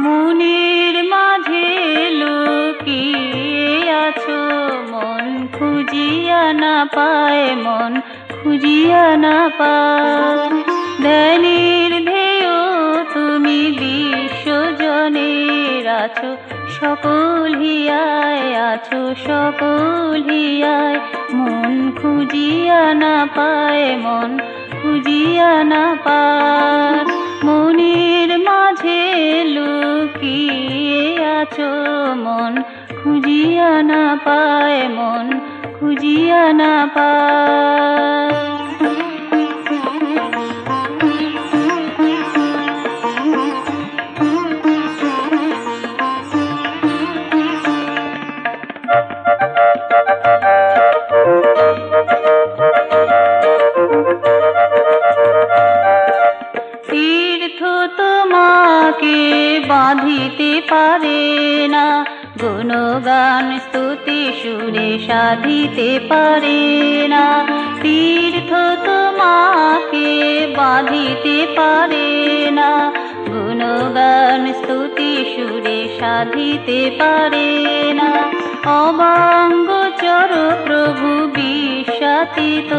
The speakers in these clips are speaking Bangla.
মনের মাঝে লুকিয়ে আছো মন খুঁজিয়া না পায়, মন খুঁজিয়া না পায়। ধ্যানের ধ্যেয় তুমি বিশ্বজনের আছো সকল হিয়ায়, আছো সকল হিয়ায়। মন খুঁজিয়া না পায়, মন খুঁজিয়া না পায়। মনের মাঝে লুকিয়ে আছো মন খুঁজিয়া না পায়, মন খুঁজিয়া না পায়। তীর্থ তোমাকে বাঁধিতে পারে না, গুণগান স্তুতি সুরে সাধিতে পারে না। তীর্থ তোমাকে বাঁধিতে পারে না, গুণগান স্তুতি সুরে সাধিতে পারে না। অবাঙ্গচর প্রভু বিশ্বাতীত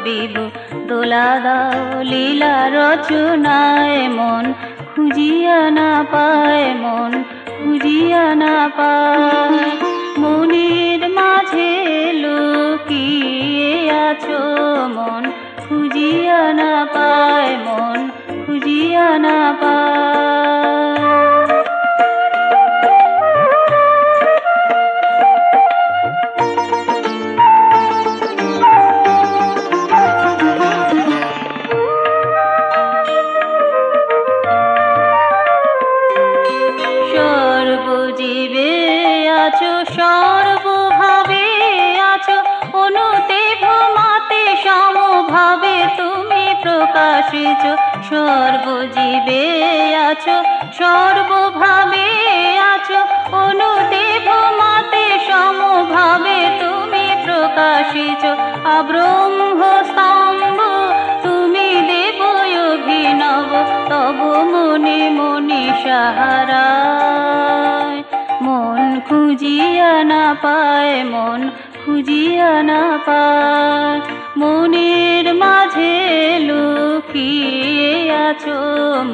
বিভু দোলা দাও লীলা রচনায়। মন খুঁজিয়া না পায়, মন খুঁজিয়া না পায়। মনের মাঝে লুকিয়ে আছো মন খুঁজিয়া না পায়, মন খুঁজিয়া না পায়। সর্বজীবে আছো সর্বভাবে আছো, অনুতে ভ্রমাতে সমভাবে তুমি প্রকাশিত। সর্বজীবে আছো সর্বভাবে আছো, অনুতে ভ্রমাতে সমভাবে তুমি প্রকাশিত। আব্রহ্ম স্তম্ভ তুমি দেব অভিনব, তব মনে মনে সাহারায়। মন খুঁজিয়া না পায়, মন খুঁজিয়া না পায়। মনের মাঝে লুকিয়ে আছো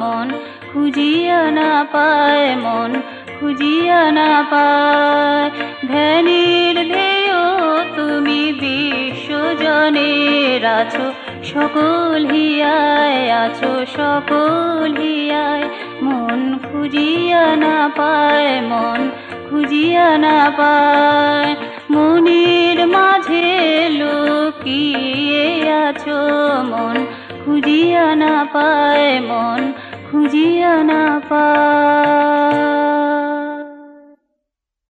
মন খুঁজিয়া না পায়, মন খুঁজিয়া না পায়। ধ্যানের ধ্যেয় তুমি বিশ্বজনের আছো সকল হিয়ায়, আছো সকল হিয়ায়। মন খুঁজিয়া না পায়, মন খুঁজিয়া না পায়। মনের মাঝে লুকিয়ে আছো মন খুঁজিয়া না পায়, মন খুঁজিয়া না পায়।